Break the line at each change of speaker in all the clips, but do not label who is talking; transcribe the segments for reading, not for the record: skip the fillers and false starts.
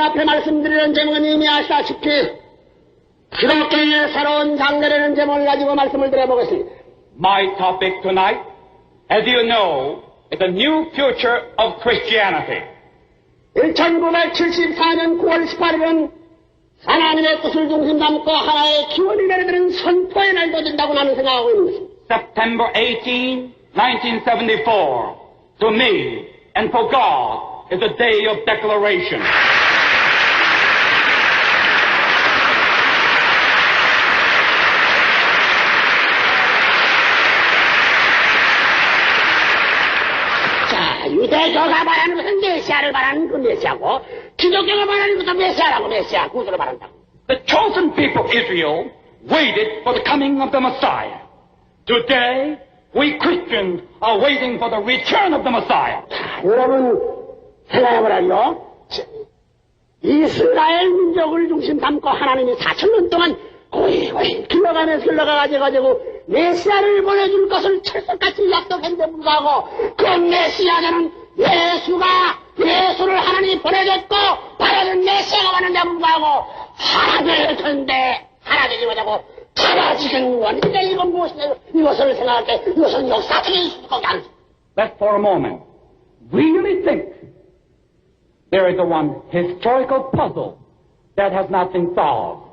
앞에 말씀드리는 제목은 이미 아시다시피 기독교의 새로운 장래라는 제목을 가지고 말씀을 드려보겠습니다.
My topic tonight, as you know, is the new future of Christianity.
1974년 9월 18일은 하나님의 뜻을 중심 담고 하나의 기원이 내려드는 선포의 날도 된다고 나는 생각하고 있는 것입니다.
September 18, 1974, to me and for God, is a day of declaration.
자, 유대교가 말하는 것은 메시아를 말하는 그 메시아고, 기독교가 말하는 것은 메시아라고 메시아 구주를 말한다고.
The chosen people of Israel waited for the coming of the Messiah. Today, we Christians are waiting for the return of the Messiah.
자, 여러분 생각해보라요. 이스라엘 민족을 중심 담고 하나님이 4,000년 동안 고이고이 길러가가지고 메시아를 보내줄 것을 철석같이 약속했는데 불구하고 그 메시아는 예수를 하나님이 보내줬고 바라는 메시아가 왔는데 불구하고 하나될 텐데 하나되지 못하고 사라지는 원인데 이건 무엇이냐 이것을 생각할 때 이것은 역사적인 수밖에 안 돼.
Let's for a moment really think there is a one historical puzzle that has not been solved.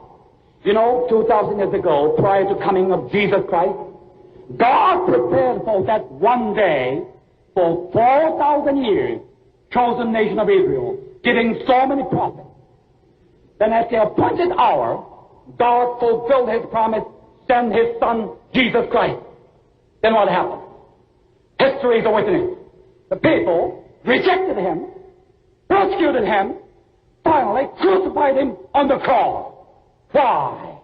You know, 2,000 years ago, prior to coming of Jesus Christ, God prepared for that one day for 4,000 years, chosen nation of Israel, giving so many prophets. Then at the appointed hour, God fulfilled His promise, sent His Son, Jesus Christ. Then what happened? History is a witness. The people rejected Him, persecuted Him, finally crucified Him on the cross. Why?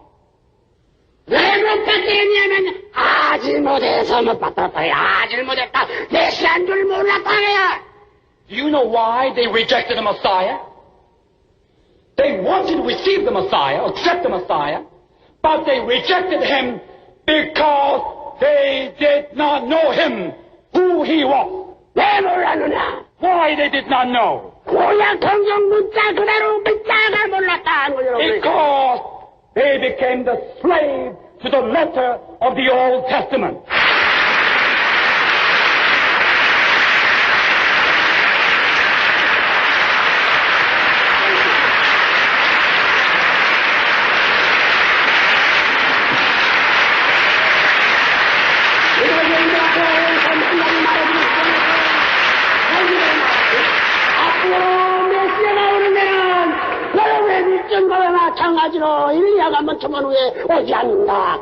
왜 못 받겠냐면 아질 못해서 못 받았어요. 아질 못했다. 메시아인 줄 몰랐다네요.
Do you know why they rejected the Messiah? They wanted to receive the Messiah, accept the Messiah, but they rejected Him because they did not know Him, who He was.
왜 몰랐느냐?
Why they did not know?
고약 성경 문자 그대로 믿다가 몰랐다.
Because they became the slave to the letter of the Old Testament.
마찬가지로 일리야가 먼저만 후에 오지 않는다.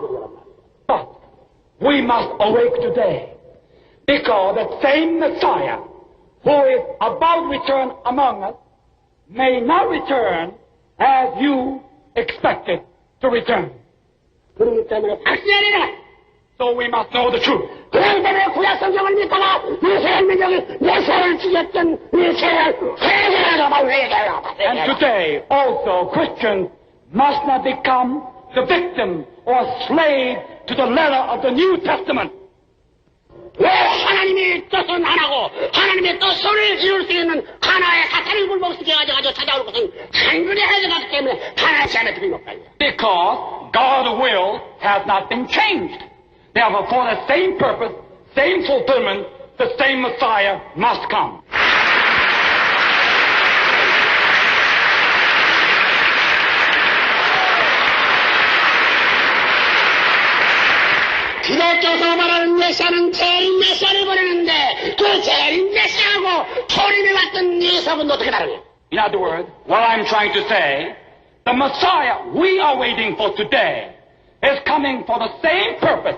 But we must awake today, because the same Messiah who is about to return among us may not return as you expected to return.
그렇기 때문에 확실해야 되나?
So we must know the truth.
그렇기 때문에 구약 성경을 믿다가 이스라엘 민족이 메시아를 죽였던 메시아를 회개하라 말 회개하라.
And today also Christians must not become the victim or slave to the letter of the New Testament.
왜 하나님의 뜻은 하나고 하나님의 뜻을 이룰 수 있는 하나의 사탄을 굴복시켜 가지고 찾아올 것은 한글의 해석하기 때문에 하나의 시간에 틀림없다.
Because God's will has not been changed. Therefore, for the same purpose, same fulfillment, the same Messiah must come.
기독교에서 말하는 메시아는 재림 메시아를 보내는데 그 재림 메시아하고 초림에 왔던 예수하고는 어떻게 다르냐?
In other words, what I'm trying to say, the Messiah we are waiting for today is coming for the same purpose,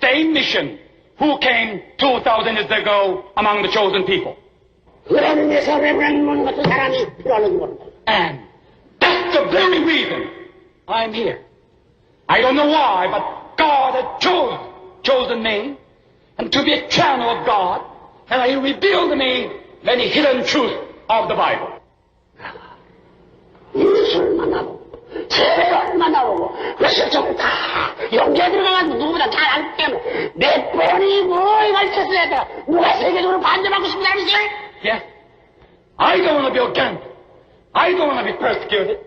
same mission, who came 2,000 years ago among the chosen people.
그런 메시아를 보내는 같은 사람이 필요하는지 모른다.
And that's the very reason I'm here. I don't know why, but God had chosen me, and to be a channel of God, and He revealed to me many hidden truths of the Bible.
예수를 만나보고 세례를 만나보고 그것을 좀 다 연계에 들어가가지고 누구보다 잘 알기 때문에 몇 번이 뭘 가르쳤어야 돼. 누가 세계적으로 반대받고 싶다는 것이?
Yes, I don't want to be against I don't want to be persecuted.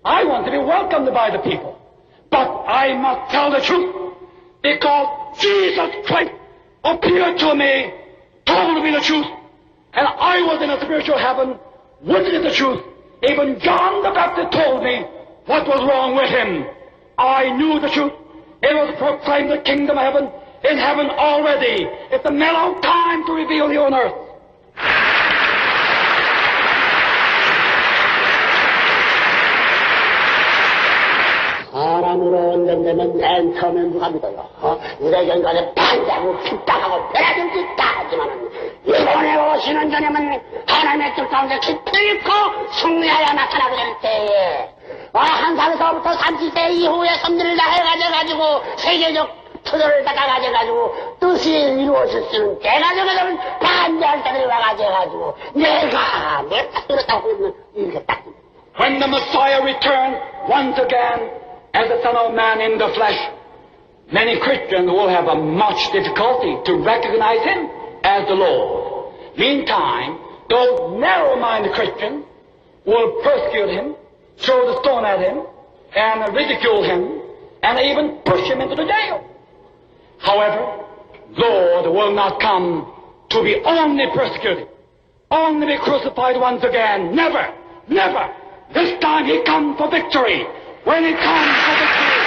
I want to be welcomed by the people. But I must tell the truth, because Jesus Christ appeared to me, told me the truth, and I was in a spiritual heaven, witnessing the truth. Even John the Baptist told me what was wrong with him. I knew the truth. It was proclaimed the kingdom of heaven in heaven already. It's a mellow time to reveal here on earth.
사람으로 온전되면 맨 처음에 누가 믿어요? 유대견과는 반대하고 핍박하고 변화될 수 있다 하지만은 이번에 오시는 주님은 하나님의 뜻 가운데 깊이 있고 승리하여 나타나게 될 때에 한 살에서부터 30세 이후에 섭리를 다 해가지고 세계적 투도를 다 가져가지고 뜻이 이루어질 수 있는 때가 되면 반대할 때들이 와가지고 내가 그렇다고 이렇게 딱
When the Messiah returned once again as the Son of Man in the flesh, many Christians will have a much difficulty to recognize him as the Lord. Meantime, those narrow-minded Christians will persecute him, throw the stone at him, and ridicule him, and even push him into the jail. However, Lord will not come to be only persecuted, only be crucified once again. Never, never. This time he comes for victory. When he comes for victory,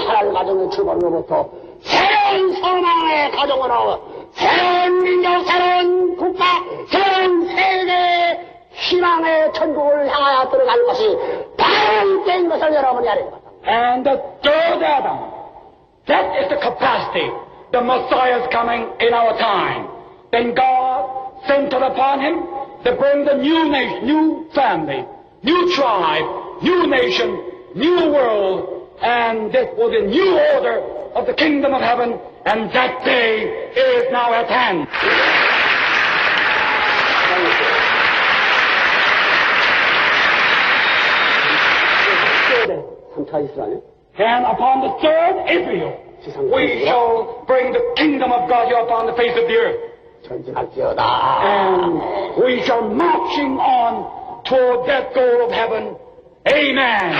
하나님 가정의 출발로부터 새로운 소망의 가정으로 새로운 민족, 새로운 국가, 새로운 세계의 희망의 천국을 향하여 들어갈 것이 바로 된 것을 여러분이 알아야 됩니다.
and the third Adam, that is the capacity. The Messiah is coming in our time. Then God sent it upon him to bring the new nation, new family, new tribe, new nation, new world, and this was a new order of the kingdom of heaven, and that day is now at hand. And upon the third Israel, we shall bring the kingdom of God here upon the face of the earth. And we shall marching on toward that goal of heaven. Amen.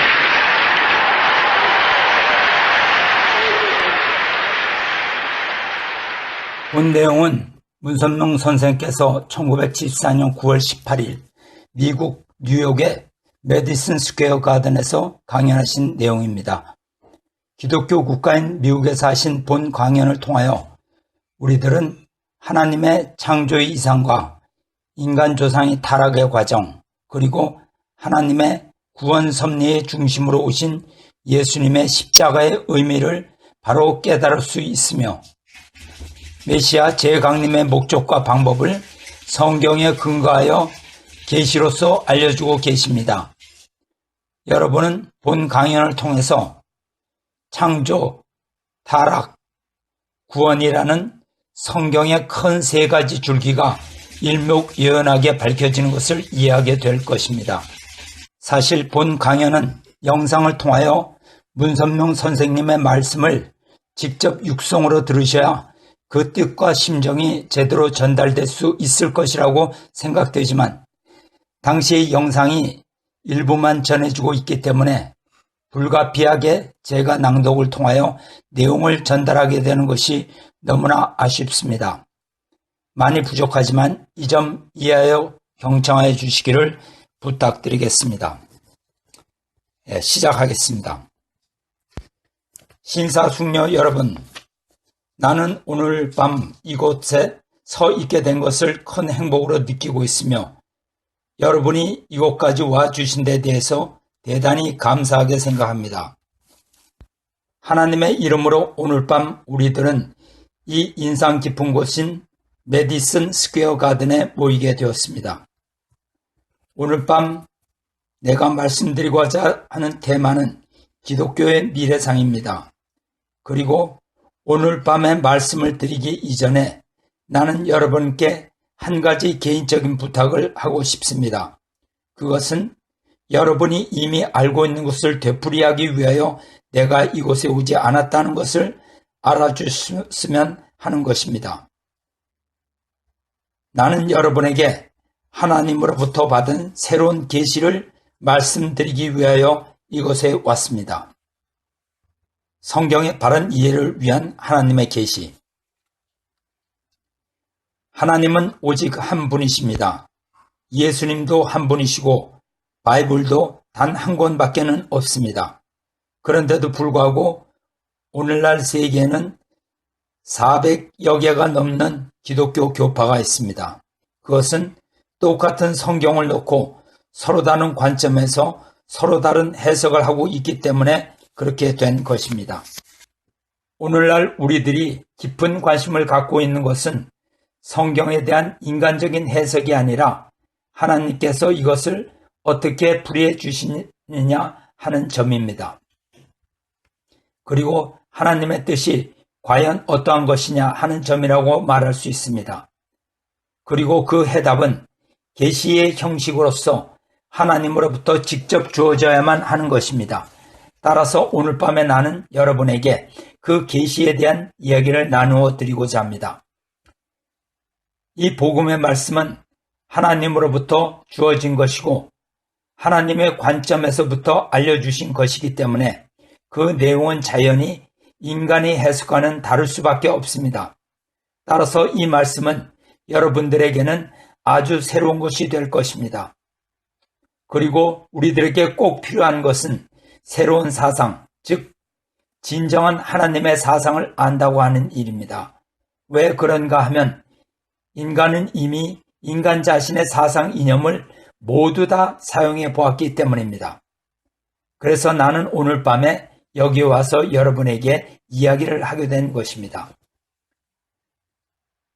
본 내용은 문선명 선생께서 1974년 9월 18일 미국 뉴욕의 메디슨 스퀘어 가든에서 강연하신 내용입니다. 기독교 국가인 미국에서 하신 본 강연을 통하여 우리들은 하나님의 창조의 이상과 인간 조상의 타락의 과정, 그리고 하나님의 구원 섭리의 중심으로 오신 예수님의 십자가의 의미를 바로 깨달을 수 있으며 메시아 재강림의 목적과 방법을 성경에 근거하여 계시로서 알려주고 계십니다. 여러분은 본 강연을 통해서 창조, 타락, 구원이라는 성경의 큰 세 가지 줄기가 일목요연하게 밝혀지는 것을 이해하게 될 것입니다. 사실 본 강연은 영상을 통하여 문선명 선생님의 말씀을 직접 육성으로 들으셔야 그 뜻과 심정이 제대로 전달될 수 있을 것이라고 생각되지만 당시의 영상이 일부만 전해주고 있기 때문에 불가피하게 제가 낭독을 통하여 내용을 전달하게 되는 것이 너무나 아쉽습니다. 많이 부족하지만 이 점 이해하여 경청하여 주시기를 부탁드리겠습니다. 시작하겠습니다. 신사숙녀 여러분, 나는 오늘 밤 이곳에 서 있게 된 것을 큰 행복으로 느끼고 있으며 여러분이 이곳까지 와 주신 데 대해서 대단히 감사하게 생각합니다. 하나님의 이름으로 오늘 밤 우리들은 이 인상 깊은 곳인 메디슨 스퀘어 가든에 모이게 되었습니다. 오늘 밤 내가 말씀드리고자 하는 테마는 기독교의 미래상입니다. 그리고 오늘 밤에 말씀을 드리기 이전에 나는 여러분께 한 가지 개인적인 부탁을 하고 싶습니다. 그것은 여러분이 이미 알고 있는 것을 되풀이하기 위하여 내가 이곳에 오지 않았다는 것을 알아주셨으면 하는 것입니다. 나는 여러분에게 하나님으로부터 받은 새로운 계시를 말씀드리기 위하여 이곳에 왔습니다. 성경의 바른 이해를 위한 하나님의 계시. 하나님은 오직 한 분이십니다. 예수님도 한 분이시고 바이블도 단 한 권밖에는 없습니다. 그런데도 불구하고 오늘날 세계에는 400여 개가 넘는 기독교 교파가 있습니다. 그것은 똑같은 성경을 놓고 서로 다른 관점에서 서로 다른 해석을 하고 있기 때문에 그렇게 된 것입니다. 오늘날 우리들이 깊은 관심을 갖고 있는 것은 성경에 대한 인간적인 해석이 아니라 하나님께서 이것을 어떻게 풀이해 주시느냐 하는 점입니다. 그리고 하나님의 뜻이 과연 어떠한 것이냐 하는 점이라고 말할 수 있습니다. 그리고 그 해답은 계시의 형식으로서 하나님으로부터 직접 주어져야만 하는 것입니다. 따라서 오늘 밤에 나는 여러분에게 그 계시에 대한 이야기를 나누어 드리고자 합니다. 이 복음의 말씀은 하나님으로부터 주어진 것이고 하나님의 관점에서부터 알려주신 것이기 때문에 그 내용은 자연히 인간이 해석과는 다를 수밖에 없습니다. 따라서 이 말씀은 여러분들에게는 아주 새로운 것이 될 것입니다. 그리고 우리들에게 꼭 필요한 것은 새로운 사상, 즉 진정한 하나님의 사상을 안다고 하는 일입니다. 왜 그런가 하면 인간은 이미 인간 자신의 사상 이념을 모두 다 사용해 보았기 때문입니다. 그래서 나는 오늘 밤에 여기 와서 여러분에게 이야기를 하게 된 것입니다.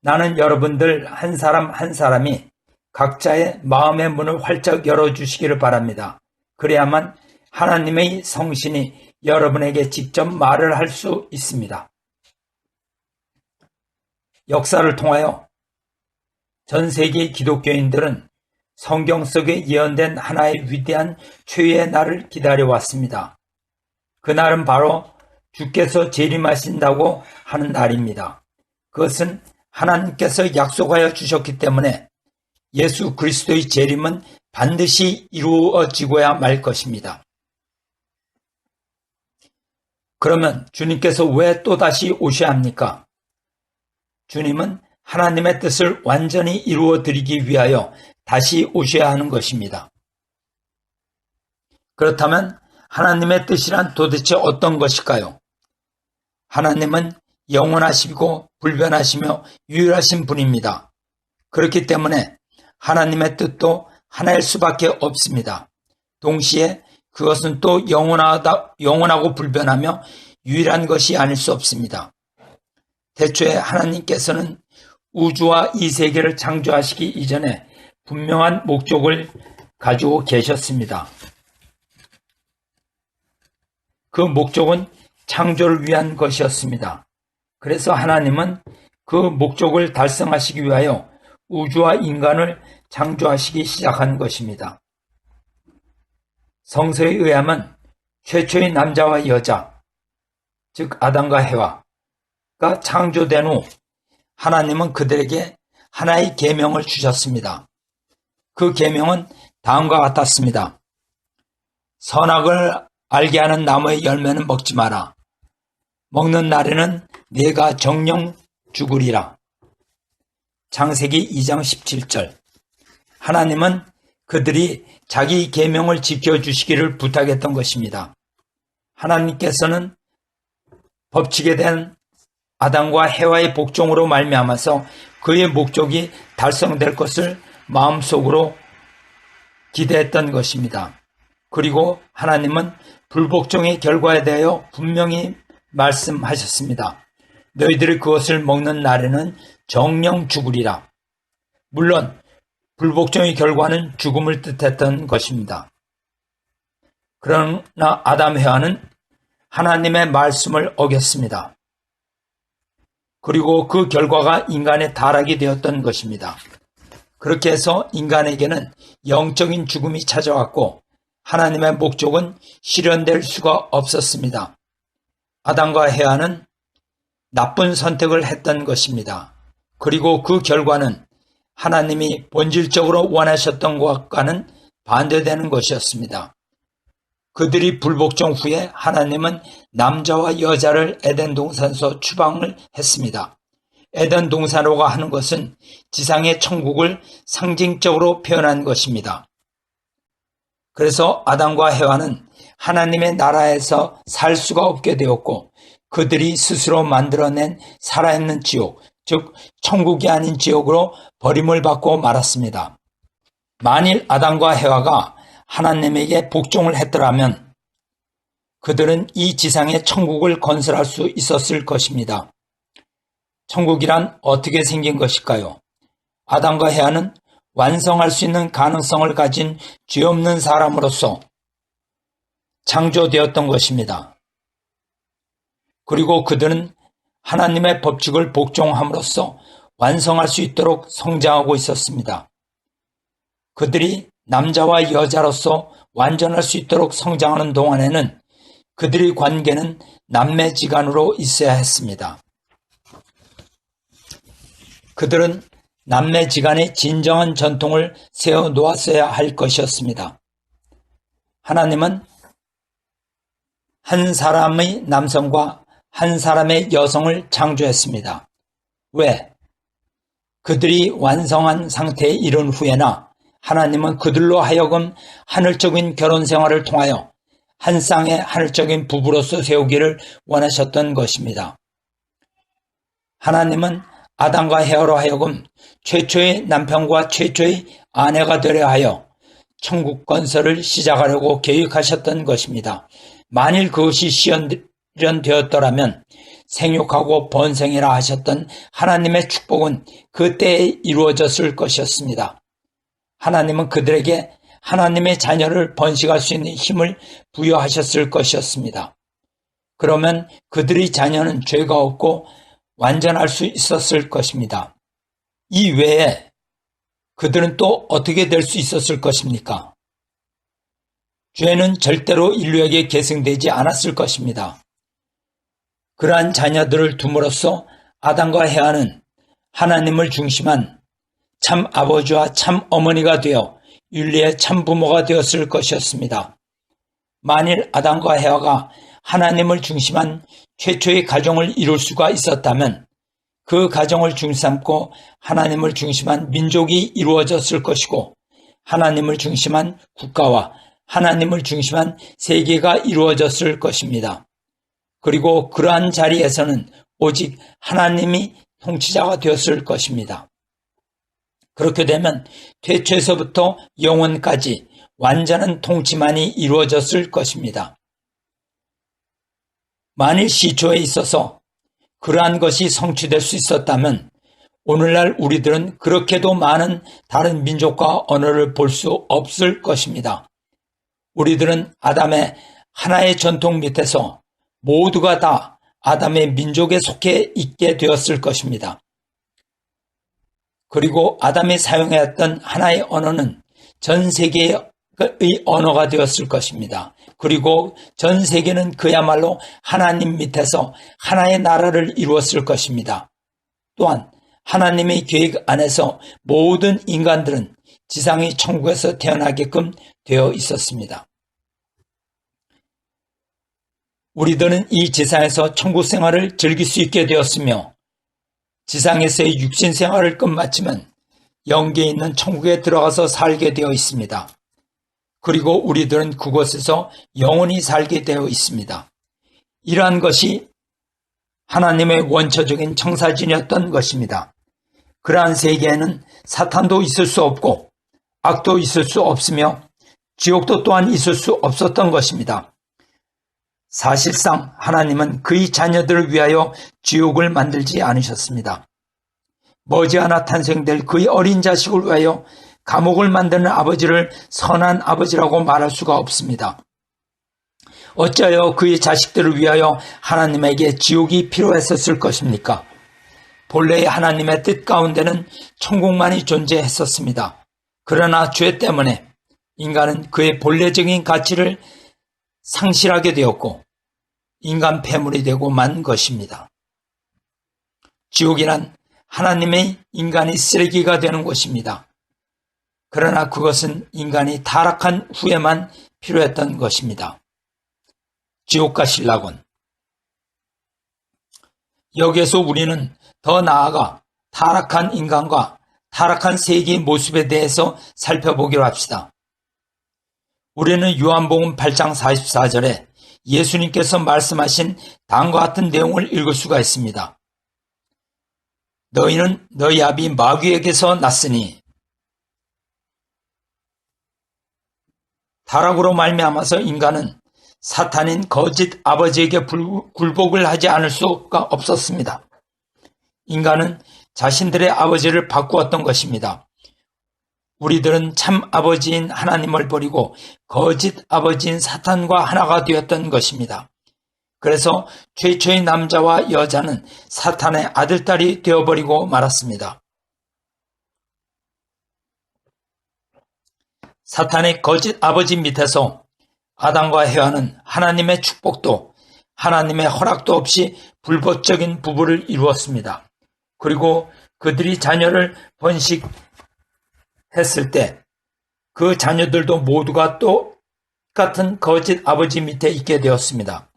나는 여러분들 한 사람 한 사람이 각자의 마음의 문을 활짝 열어주시기를 바랍니다. 그래야만 하나님의 성신이 여러분에게 직접 말을 할 수 있습니다. 역사를 통하여 전 세계 기독교인들은 성경 속에 예언된 하나의 위대한 최후의 날을 기다려왔습니다. 그날은 바로 주께서 재림하신다고 하는 날입니다. 그것은 하나님께서 약속하여 주셨기 때문에 예수 그리스도의 재림은 반드시 이루어지고야 말 것입니다. 그러면 주님께서 왜 또다시 오셔야 합니까? 주님은 하나님의 뜻을 완전히 이루어 드리기 위하여 다시 오셔야 하는 것입니다. 그렇다면 하나님의 뜻이란 도대체 어떤 것일까요? 하나님은 영원하시고 불변하시며 유일하신 분입니다. 그렇기 때문에 하나님의 뜻도 하나일 수밖에 없습니다. 동시에 그것은 또 영원하고 불변하며 유일한 것이 아닐 수 없습니다. 태초에 하나님께서는 우주와 이 세계를 창조하시기 이전에 분명한 목적을 가지고 계셨습니다. 그 목적은 창조를 위한 것이었습니다. 그래서 하나님은 그 목적을 달성하시기 위하여 우주와 인간을 창조하시기 시작한 것입니다. 성서에 의하면 최초의 남자와 여자, 즉 아담과 해와가 창조된 후 하나님은 그들에게 하나의 계명을 주셨습니다. 그 계명은 다음과 같았습니다. 선악을 알게 하는 나무의 열매는 먹지 마라. 먹는 날에는 네가 정령 죽으리라. 창세기 2장 17절. 하나님은 그들이 자기 계명을 지켜주시기를 부탁했던 것입니다. 하나님께서는 법칙에 대한 아담과 해와의 복종으로 말미암아서 그의 목적이 달성될 것을 마음속으로 기대했던 것입니다. 그리고 하나님은 불복종의 결과에 대하여 분명히 말씀하셨습니다. 너희들이 그것을 먹는 날에는 정령 죽으리라. 물론 불복종의 결과는 죽음을 뜻했던 것입니다. 그러나 아담 해와는 하나님의 말씀을 어겼습니다. 그리고 그 결과가 인간의 타락이 되었던 것입니다. 그렇게 해서 인간에게는 영적인 죽음이 찾아왔고 하나님의 목적은 실현될 수가 없었습니다. 아담과 해와는 나쁜 선택을 했던 것입니다. 그리고 그 결과는 하나님이 본질적으로 원하셨던 것과는 반대되는 것이었습니다. 그들이 불복종 후에 하나님은 남자와 여자를 에덴 동산에서 추방을 했습니다. 에덴 동산으로가 하는 것은 지상의 천국을 상징적으로 표현한 것입니다. 그래서 아담과 해와는 하나님의 나라에서 살 수가 없게 되었고 그들이 스스로 만들어낸 살아있는 지옥, 즉 천국이 아닌 지옥으로 버림을 받고 말았습니다. 만일 아담과 해와가 하나님에게 복종을 했더라면 그들은 이 지상의 천국을 건설할 수 있었을 것입니다. 천국이란 어떻게 생긴 것일까요? 아담과 해와는 완성할 수 있는 가능성을 가진 죄 없는 사람으로서 창조되었던 것입니다. 그리고 그들은 하나님의 법칙을 복종함으로써 완성할 수 있도록 성장하고 있었습니다. 그들이 남자와 여자로서 완전할 수 있도록 성장하는 동안에는 그들의 관계는 남매지간으로 있어야 했습니다. 그들은 남매지간의 진정한 전통을 세워놓았어야 할 것이었습니다. 하나님은 한 사람의 남성과 한 사람의 여성을 창조했습니다. 왜? 그들이 완성한 상태에 이른 후에나 하나님은 그들로 하여금 하늘적인 결혼 생활을 통하여 한 쌍의 하늘적인 부부로서 세우기를 원하셨던 것입니다. 하나님은 아담과 해와로 하여금 최초의 남편과 최초의 아내가 되려 하여 천국 건설을 시작하려고 계획하셨던 것입니다. 만일 그것이 실현되었더라면 생육하고 번성이라 하셨던 하나님의 축복은 그때에 이루어졌을 것이었습니다. 하나님은 그들에게 하나님의 자녀를 번식할 수 있는 힘을 부여하셨을 것이었습니다. 그러면 그들의 자녀는 죄가 없고 완전할 수 있었을 것입니다. 이 외에 그들은 또 어떻게 될 수 있었을 것입니까? 죄는 절대로 인류에게 계승되지 않았을 것입니다. 그러한 자녀들을 둠으로써 아담과 해와는 하나님을 중심한 참 아버지와 참 어머니가 되어 윤리의 참 부모가 되었을 것이었습니다. 만일 아담과 해와가 하나님을 중심한 최초의 가정을 이룰 수가 있었다면 그 가정을 중심삼고 하나님을 중심한 민족이 이루어졌을 것이고 하나님을 중심한 국가와 하나님을 중심한 세계가 이루어졌을 것입니다. 그리고 그러한 자리에서는 오직 하나님이 통치자가 되었을 것입니다. 그렇게 되면 태초에서부터 영원까지 완전한 통치만이 이루어졌을 것입니다. 만일 시초에 있어서 그러한 것이 성취될 수 있었다면 오늘날 우리들은 그렇게도 많은 다른 민족과 언어를 볼 수 없을 것입니다. 우리들은 아담의 하나의 전통 밑에서 모두가 다 아담의 민족에 속해 있게 되었을 것입니다. 그리고 아담이 사용했던 하나의 언어는 전 세계의 언어가 되었을 것입니다. 그리고 전 세계는 그야말로 하나님 밑에서 하나의 나라를 이루었을 것입니다. 또한 하나님의 계획 안에서 모든 인간들은 지상의 천국에서 태어나게끔 되어 있었습니다. 우리들은 이 지상에서 천국 생활을 즐길 수 있게 되었으며 지상에서의 육신 생활을 끝마치면 영계에 있는 천국에 들어가서 살게 되어 있습니다. 그리고 우리들은 그곳에서 영원히 살게 되어 있습니다. 이러한 것이 하나님의 원초적인 청사진이었던 것입니다. 그러한 세계에는 사탄도 있을 수 없고 악도 있을 수 없으며 지옥도 또한 있을 수 없었던 것입니다. 사실상 하나님은 그의 자녀들을 위하여 지옥을 만들지 않으셨습니다. 머지않아 탄생될 그의 어린 자식을 위하여 감옥을 만드는 아버지를 선한 아버지라고 말할 수가 없습니다. 어찌하여 그의 자식들을 위하여 하나님에게 지옥이 필요했었을 것입니까? 본래의 하나님의 뜻 가운데는 천국만이 존재했었습니다. 그러나 죄 때문에 인간은 그의 본래적인 가치를 상실하게 되었고 인간 폐물이 되고 만 것입니다. 지옥이란 하나님의 인간이 쓰레기가 되는 곳입니다. 그러나 그것은 인간이 타락한 후에만 필요했던 것입니다. 지옥과 신라곤. 여기에서 우리는 더 나아가 타락한 인간과 타락한 세계의 모습에 대해서 살펴보기로 합시다. 우리는 요한복음 8장 44절에 예수님께서 말씀하신 다음과 같은 내용을 읽을 수가 있습니다. 너희는 너희 아비 마귀에게서 났으니 타락으로 말미암아서 인간은 사탄인 거짓 아버지에게 굴복을 하지 않을 수가 없었습니다. 인간은 자신들의 아버지를 바꾸었던 것입니다. 우리들은 참 아버지인 하나님을 버리고 거짓 아버지인 사탄과 하나가 되었던 것입니다. 그래서 최초의 남자와 여자는 사탄의 아들딸이 되어버리고 말았습니다. 사탄의 거짓 아버지 밑에서 아담과 해와는 하나님의 축복도 하나님의 허락도 없이 불법적인 부부를 이루었습니다. 그리고 그들이 자녀를 번식했을 때 그 자녀들도 모두가 똑같은 거짓 아버지 밑에 있게 되었습니다.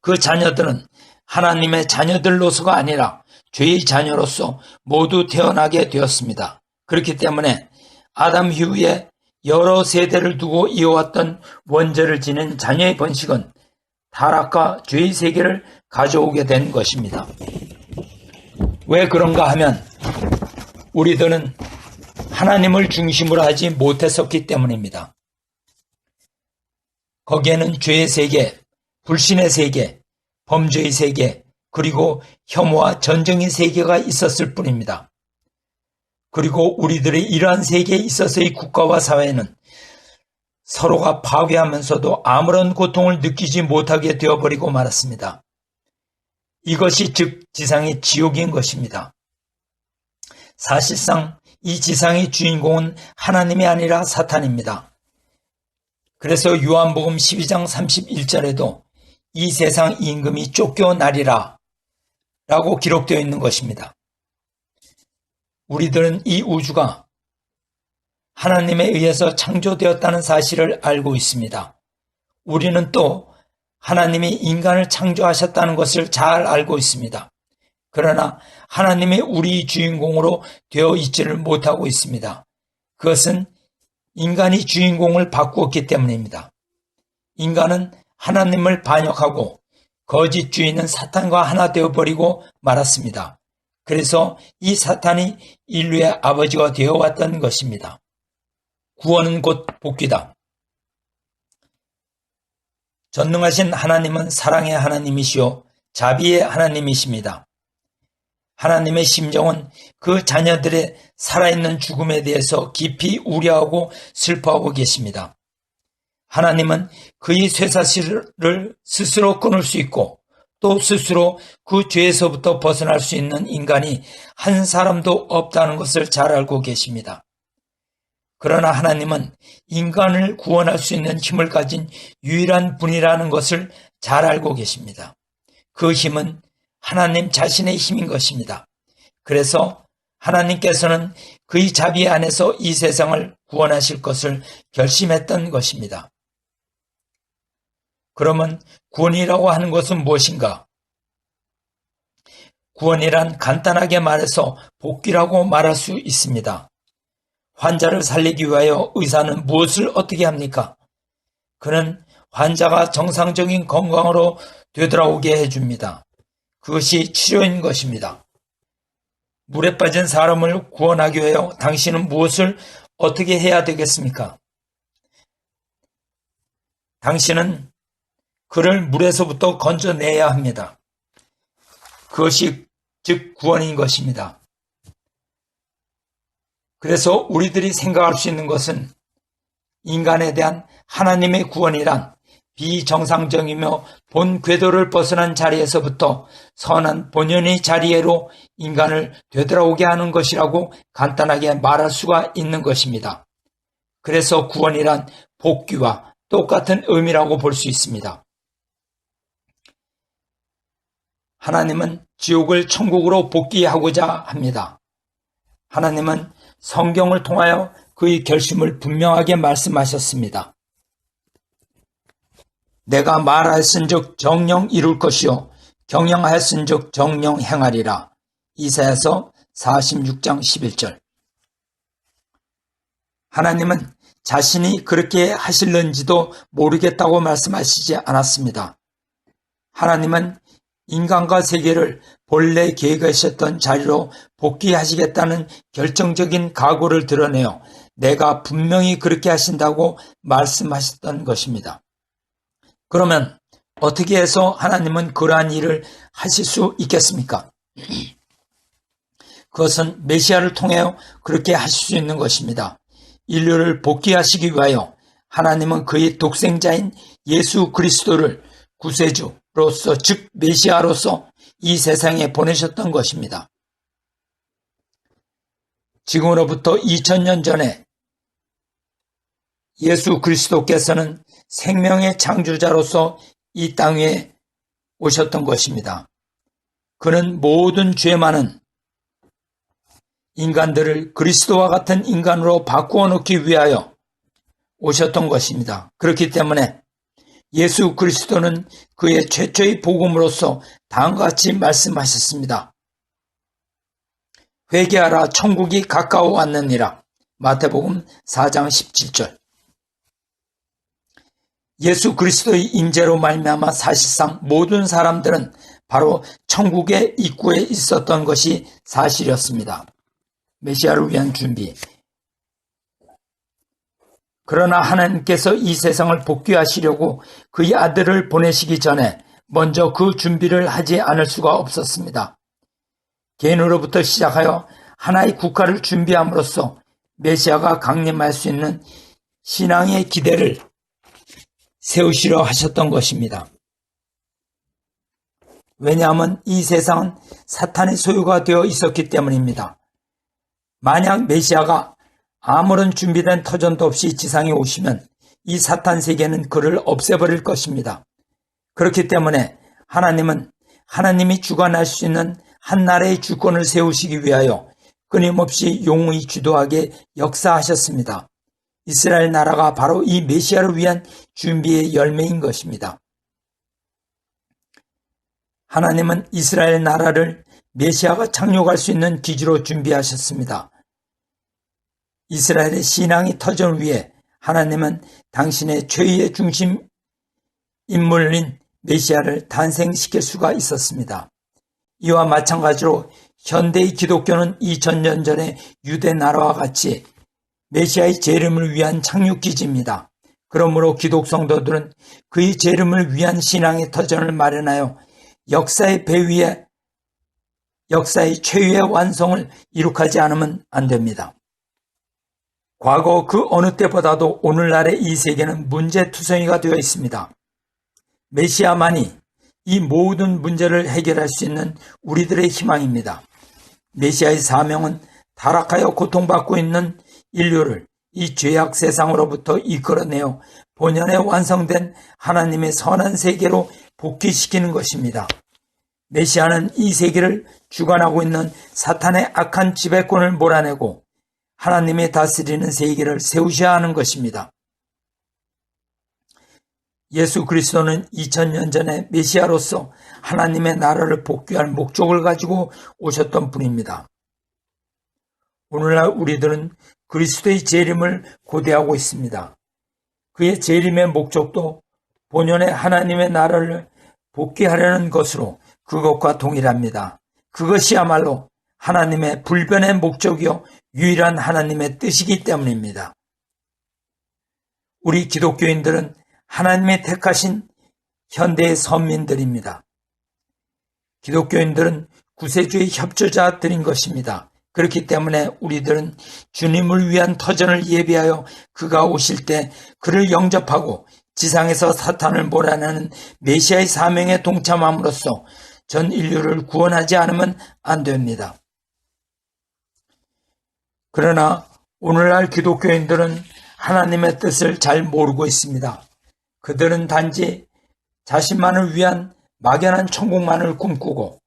그 자녀들은 하나님의 자녀들로서가 아니라 죄의 자녀로서 모두 태어나게 되었습니다. 그렇기 때문에 아담 이후에 여러 세대를 두고 이어왔던 원죄를 지닌 자녀의 번식은 타락과 죄의 세계를 가져오게 된 것입니다. 왜 그런가 하면 우리들은 하나님을 중심으로 하지 못했었기 때문입니다. 거기에는 죄의 세계, 불신의 세계, 범죄의 세계, 그리고 혐오와 전쟁의 세계가 있었을 뿐입니다. 그리고 우리들의 이러한 세계에 있어서의 국가와 사회는 서로가 파괴하면서도 아무런 고통을 느끼지 못하게 되어버리고 말았습니다. 이것이 즉 지상의 지옥인 것입니다. 사실상 이 지상의 주인공은 하나님이 아니라 사탄입니다. 그래서 요한복음 12장 31절에도 이 세상 임금이 쫓겨나리라 라고 기록되어 있는 것입니다. 우리들은 이 우주가 하나님에 의해서 창조되었다는 사실을 알고 있습니다. 우리는 또 하나님이 인간을 창조하셨다는 것을 잘 알고 있습니다. 그러나 하나님이 우리 주인공으로 되어 있지를 못하고 있습니다. 그것은 인간이 주인공을 바꾸었기 때문입니다. 인간은 하나님을 반역하고 거짓 주인은 사탄과 하나 되어버리고 말았습니다. 그래서 이 사탄이 인류의 아버지가 되어왔던 것입니다. 구원은 곧 복귀다. 전능하신 하나님은 사랑의 하나님이시요 자비의 하나님이십니다. 하나님의 심정은 그 자녀들의 살아있는 죽음에 대해서 깊이 우려하고 슬퍼하고 계십니다. 하나님은 그의 쇠사슬을 스스로 끊을 수 있고 또 스스로 그 죄에서부터 벗어날 수 있는 인간이 한 사람도 없다는 것을 잘 알고 계십니다. 그러나 하나님은 인간을 구원할 수 있는 힘을 가진 유일한 분이라는 것을 잘 알고 계십니다. 그 힘은 하나님 자신의 힘인 것입니다. 그래서 하나님께서는 그의 자비 안에서 이 세상을 구원하실 것을 결심했던 것입니다. 그러면 구원이라고 하는 것은 무엇인가? 구원이란 간단하게 말해서 복귀라고 말할 수 있습니다. 환자를 살리기 위하여 의사는 무엇을 어떻게 합니까? 그는 환자가 정상적인 건강으로 되돌아오게 해줍니다. 그것이 치료인 것입니다. 물에 빠진 사람을 구원하기 위하여 당신은 무엇을 어떻게 해야 되겠습니까? 당신은 그를 물에서부터 건져내야 합니다. 그것이 즉 구원인 것입니다. 그래서 우리들이 생각할 수 있는 것은 인간에 대한 하나님의 구원이란 비정상적이며 본 궤도를 벗어난 자리에서부터 선한 본연의 자리에로 인간을 되돌아오게 하는 것이라고 간단하게 말할 수가 있는 것입니다. 그래서 구원이란 복귀와 똑같은 의미라고 볼 수 있습니다. 하나님은 지옥을 천국으로 복귀하고자 합니다. 하나님은 성경을 통하여 그의 결심을 분명하게 말씀하셨습니다. 내가 말하였은즉 정령 이룰 것이요 경영하였은즉 정령 행하리라. 이사야서 46장 11절. 하나님은 자신이 그렇게 하실는지도 모르겠다고 말씀하시지 않았습니다. 하나님은 인간과 세계를 본래 계획하셨던 자리로 복귀하시겠다는 결정적인 각오를 드러내어 내가 분명히 그렇게 하신다고 말씀하셨던 것입니다. 그러면 어떻게 해서 하나님은 그러한 일을 하실 수 있겠습니까? 그것은 메시아를 통해 그렇게 하실 수 있는 것입니다. 인류를 복귀하시기 위하여 하나님은 그의 독생자인 예수 그리스도를 구세주로서 즉 메시아로서 이 세상에 보내셨던 것입니다. 지금으로부터 2000년 전에 예수 그리스도께서는 생명의 창조자로서 이 땅에 오셨던 것입니다. 그는 모든 죄 많은 인간들을 그리스도와 같은 인간으로 바꾸어 놓기 위하여 오셨던 것입니다. 그렇기 때문에 예수 그리스도는 그의 최초의 복음으로서 다음과 같이 말씀하셨습니다. 회개하라 천국이 가까워 왔느니라. 마태복음 4장 17절. 예수 그리스도의 인재로 말미암아 사실상 모든 사람들은 바로 천국의 입구에 있었던 것이 사실이었습니다. 메시아를 위한 준비. 그러나 하나님께서 이 세상을 복귀하시려고 그의 아들을 보내시기 전에 먼저 그 준비를 하지 않을 수가 없었습니다. 개인으로부터 시작하여 하나의 국가를 준비함으로써 메시아가 강림할 수 있는 신앙의 기대를 세우시려 하셨던 것입니다. 왜냐하면 이 세상은 사탄의 소유가 되어 있었기 때문입니다. 만약 메시아가 아무런 준비된 터전도 없이 지상에 오시면 이 사탄 세계는 그를 없애버릴 것입니다. 그렇기 때문에 하나님은 하나님이 주관할 수 있는 한 나라의 주권을 세우시기 위하여 끊임없이 용의 주도하게 역사하셨습니다. 이스라엘 나라가 바로 이 메시아를 위한 준비의 열매인 것입니다. 하나님은 이스라엘 나라를 메시아가 착륙할 수 있는 기지로 준비하셨습니다. 이스라엘의 신앙의 터전을 위해 하나님은 당신의 최후의 중심 인물인 메시아를 탄생시킬 수가 있었습니다. 이와 마찬가지로 현대의 기독교는 2000년 전의 유대 나라와 같이 메시아의 재림을 위한 착륙기지입니다. 그러므로 기독 성도들은 그의 재림을 위한 신앙의 터전을 마련하여 역사의 배위에 역사의 최후의 완성을 이룩하지 않으면 안 됩니다. 과거 그 어느 때보다도 오늘날의 이 세계는 문제투성이가 되어 있습니다. 메시아만이 이 모든 문제를 해결할 수 있는 우리들의 희망입니다. 메시아의 사명은 타락하여 고통받고 있는 인류를 이 죄악 세상으로부터 이끌어내어 본연에 완성된 하나님의 선한 세계로 복귀시키는 것입니다. 메시아는 이 세계를 주관하고 있는 사탄의 악한 지배권을 몰아내고 하나님의 다스리는 세계를 세우셔야 하는 것입니다. 예수 그리스도는 2000년 전에 메시아로서 하나님의 나라를 복귀할 목적을 가지고 오셨던 분입니다. 오늘날 우리들은 그리스도의 재림을 고대하고 있습니다. 그의 재림의 목적도 본연의 하나님의 나라를 복귀하려는 것으로 그것과 동일합니다. 그것이야말로 하나님의 불변의 목적이요 유일한 하나님의 뜻이기 때문입니다. 우리 기독교인들은 하나님의 택하신 현대의 선민들입니다. 기독교인들은 구세주의 협조자들인 것입니다. 그렇기 때문에 우리들은 주님을 위한 터전을 예비하여 그가 오실 때 그를 영접하고 지상에서 사탄을 몰아내는 메시아의 사명에 동참함으로써 전 인류를 구원하지 않으면 안 됩니다. 그러나 오늘날 기독교인들은 하나님의 뜻을 잘 모르고 있습니다. 그들은 단지 자신만을 위한 막연한 천국만을 꿈꾸고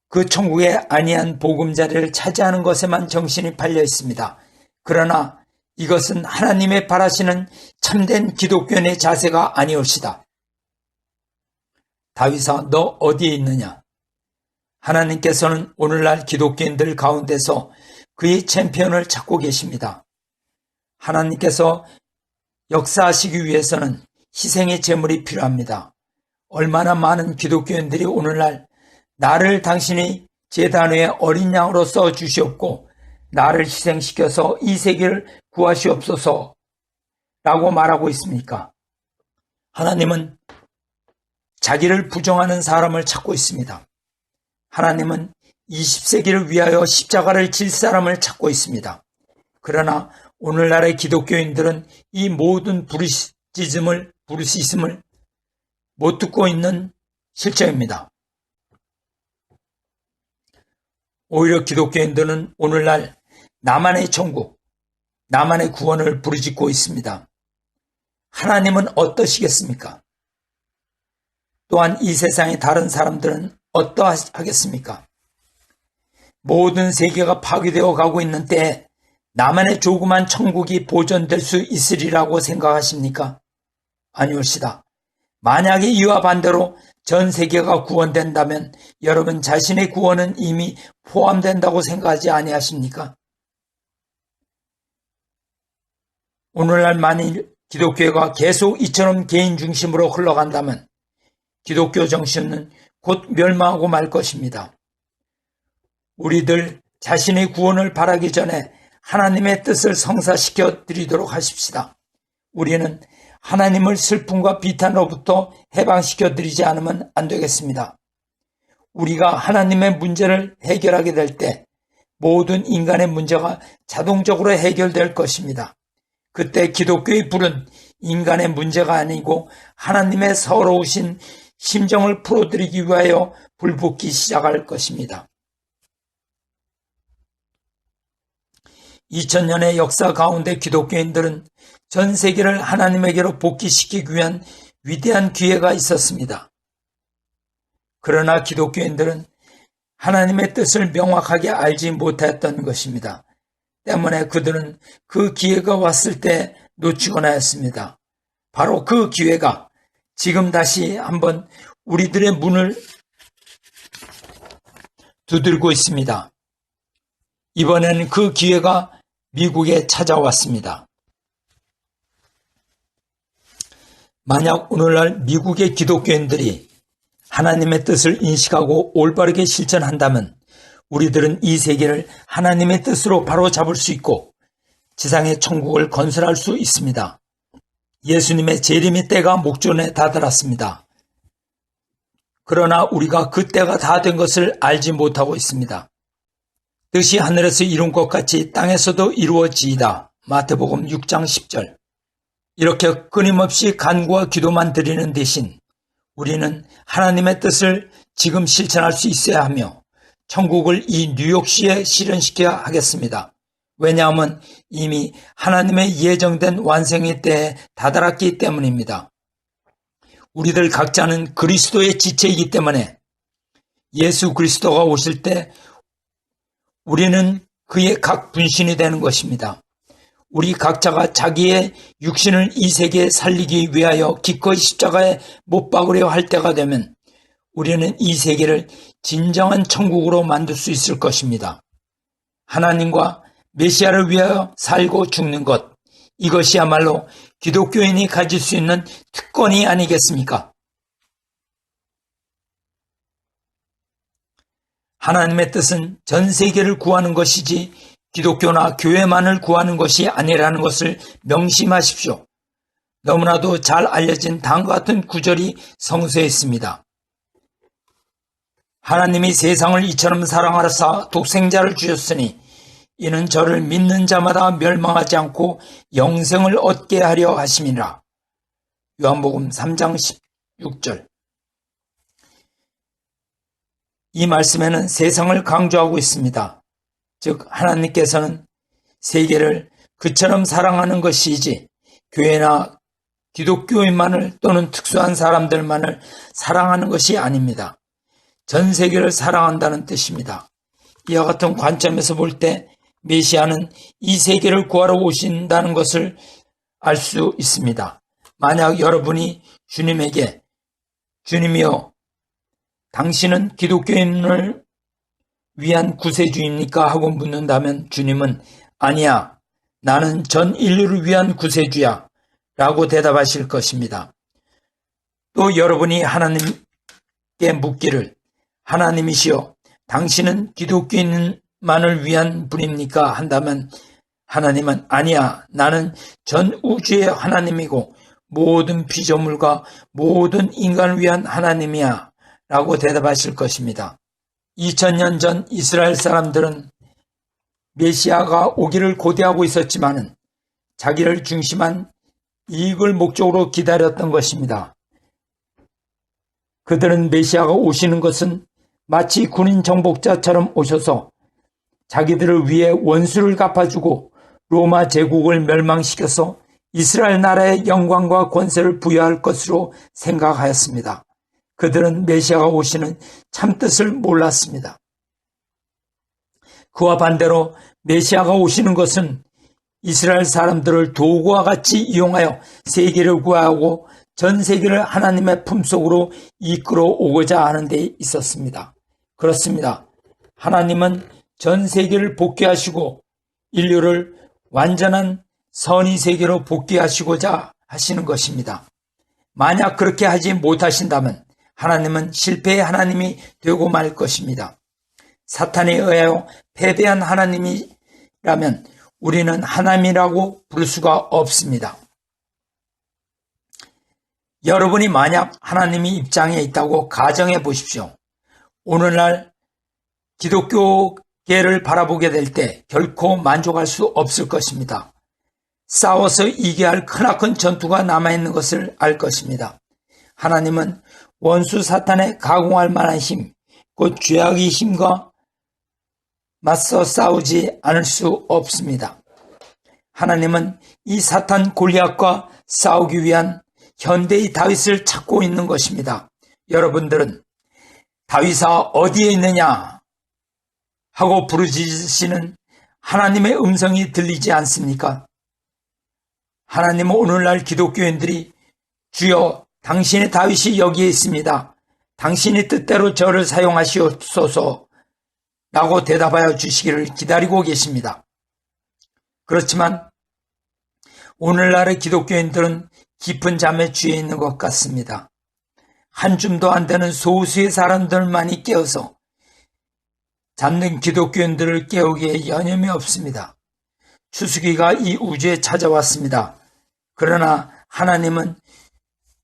그 천국의 아니한 보금자리를 차지하는 것에만 정신이 팔려 있습니다. 그러나 이것은 하나님의 바라시는 참된 기독교인의 자세가 아니옵시다. 다윗아, 너 어디에 있느냐? 하나님께서는 오늘날 기독교인들 가운데서 그의 챔피언을 찾고 계십니다. 하나님께서 역사하시기 위해서는 희생의 제물이 필요합니다. 얼마나 많은 기독교인들이 오늘날 나를 당신이 제단 위에 어린 양으로 써 주시옵고 나를 희생시켜서 이 세계를 구하시옵소서 라고 말하고 있습니까? 하나님은 자기를 부정하는 사람을 찾고 있습니다. 하나님은 20세기를 위하여 십자가를 질 사람을 찾고 있습니다. 그러나 오늘날의 기독교인들은 이 모든 부르시즘을 못 듣고 있는 실정입니다. 오히려 기독교인들은 오늘날 나만의 천국, 나만의 구원을 부르짖고 있습니다. 하나님은 어떠시겠습니까? 또한 이 세상의 다른 사람들은 어떠하겠습니까? 모든 세계가 파괴되어 가고 있는 때에 나만의 조그만 천국이 보존될 수 있으리라고 생각하십니까? 아니올시다. 만약에 이와 반대로 전 세계가 구원된다면 여러분 자신의 구원은 이미 포함된다고 생각하지 아니하십니까? 오늘날 만일 기독교가 계속 이처럼 개인 중심으로 흘러간다면 기독교 정신은 곧 멸망하고 말 것입니다. 우리들 자신의 구원을 바라기 전에 하나님의 뜻을 성사시켜 드리도록 하십시다. 우리는 하나님을 슬픔과 비탄으로부터 해방시켜 드리지 않으면 안 되겠습니다. 우리가 하나님의 문제를 해결하게 될 때 모든 인간의 문제가 자동적으로 해결될 것입니다. 그때 기독교의 불은 인간의 문제가 아니고 하나님의 서러우신 심정을 풀어드리기 위하여 불붙기 시작할 것입니다. 2000년의 역사 가운데 기독교인들은 전 세계를 하나님에게로 복귀시키기 위한 위대한 기회가 있었습니다. 그러나 기독교인들은 하나님의 뜻을 명확하게 알지 못했던 것입니다. 때문에 그들은 그 기회가 왔을 때 놓치곤 하였습니다. 바로 그 기회가 지금 다시 한번 우리들의 문을 두들고 있습니다. 이번에는 그 기회가 미국에 찾아왔습니다. 만약 오늘날 미국의 기독교인들이 하나님의 뜻을 인식하고 올바르게 실천한다면 우리들은 이 세계를 하나님의 뜻으로 바로 잡을 수 있고 지상의 천국을 건설할 수 있습니다. 예수님의 재림의 때가 목전에 다다랐습니다. 그러나 우리가 그 때가 다 된 것을 알지 못하고 있습니다. 뜻이 하늘에서 이룬 것 같이 땅에서도 이루어지이다. 마태복음 6장 10절. 이렇게 끊임없이 간구와 기도만 드리는 대신 우리는 하나님의 뜻을 지금 실천할 수 있어야 하며 천국을 이 뉴욕시에 실현시켜야 하겠습니다. 왜냐하면 이미 하나님의 예정된 완성의 때에 다다랐기 때문입니다. 우리들 각자는 그리스도의 지체이기 때문에 예수 그리스도가 오실 때 우리는 그의 각 분신이 되는 것입니다. 우리 각자가 자기의 육신을 이 세계에 살리기 위하여 기꺼이 십자가에 못 박으려 할 때가 되면 우리는 이 세계를 진정한 천국으로 만들 수 있을 것입니다. 하나님과 메시아를 위하여 살고 죽는 것, 이것이야말로 기독교인이 가질 수 있는 특권이 아니겠습니까? 하나님의 뜻은 전 세계를 구하는 것이지 기독교나 교회만을 구하는 것이 아니라는 것을 명심하십시오. 너무나도 잘 알려진 다음과 같은 구절이 성서에 있습니다. 하나님이 세상을 이처럼 사랑하사 독생자를 주셨으니 이는 저를 믿는 자마다 멸망하지 않고 영생을 얻게 하려 하심이라. 요한복음 3장 16절. 이 말씀에는 세상을 강조하고 있습니다. 즉 하나님께서는 세계를 그처럼 사랑하는 것이지 교회나 기독교인만을 또는 특수한 사람들만을 사랑하는 것이 아닙니다. 전 세계를 사랑한다는 뜻입니다. 이와 같은 관점에서 볼 때 메시아는 이 세계를 구하러 오신다는 것을 알 수 있습니다. 만약 여러분이 주님에게 주님이여 당신은 기독교인을 위한 구세주입니까? 하고 묻는다면 주님은 아니야, 나는 전 인류를 위한 구세주야 라고 대답하실 것입니다. 또 여러분이 하나님께 묻기를 하나님이시여 당신은 기독교인만을 위한 분입니까? 한다면 하나님은 아니야, 나는 전 우주의 하나님이고 모든 피조물과 모든 인간을 위한 하나님이야 라고 대답하실 것입니다. 2000년 전 이스라엘 사람들은 메시아가 오기를 고대하고 있었지만 자기를 중심한 이익을 목적으로 기다렸던 것입니다. 그들은 메시아가 오시는 것은 마치 군인 정복자처럼 오셔서 자기들을 위해 원수를 갚아주고 로마 제국을 멸망시켜서 이스라엘 나라의 영광과 권세를 부여할 것으로 생각하였습니다. 그들은 메시아가 오시는 참뜻을 몰랐습니다. 그와 반대로 메시아가 오시는 것은 이스라엘 사람들을 도구와 같이 이용하여 세계를 구하고 전 세계를 하나님의 품속으로 이끌어 오고자 하는 데 있었습니다. 그렇습니다. 하나님은 전 세계를 복귀하시고 인류를 완전한 선의 세계로 복귀하시고자 하시는 것입니다. 만약 그렇게 하지 못하신다면 하나님은 실패의 하나님이 되고 말 것입니다. 사탄에 의하여 패배한 하나님이라면 우리는 하나님이라고 부를 수가 없습니다. 여러분이 만약 하나님이 입장에 있다고 가정해 보십시오. 오늘날 기독교계를 바라보게 될 때 결코 만족할 수 없을 것입니다. 싸워서 이겨야 할 크나큰 전투가 남아있는 것을 알 것입니다. 하나님은 원수 사탄에 가공할 만한 힘, 곧 죄악의 힘과 맞서 싸우지 않을 수 없습니다. 하나님은 이 사탄 골리앗과 싸우기 위한 현대의 다윗을 찾고 있는 것입니다. 여러분들은 다윗아 어디에 있느냐 하고 부르짖으시는 하나님의 음성이 들리지 않습니까? 하나님은 오늘날 기독교인들이 주여 당신의 다윗이 여기에 있습니다. 당신의 뜻대로 저를 사용하시옵소서 라고 대답하여 주시기를 기다리고 계십니다. 그렇지만 오늘날의 기독교인들은 깊은 잠에 취해 있는 것 같습니다. 한 줌도 안 되는 소수의 사람들만이 깨어서 잠든 기독교인들을 깨우기에 여념이 없습니다. 추수기가 이 우주에 찾아왔습니다. 그러나 하나님은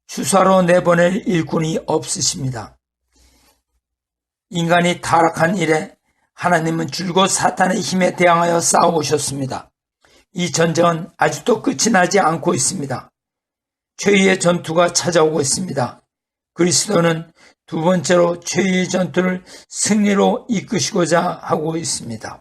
추수하러 내보낼 일꾼이 없으십니다. 인간이 타락한 이래 하나님은 줄곧 사탄의 힘에 대항하여 싸워오셨습니다. 이 전쟁은 아직도 끝이 나지 않고 있습니다. 최후의 전투가 찾아오고 있습니다. 그리스도는 두 번째로 최후의 전투를 승리로 이끄시고자 하고 있습니다.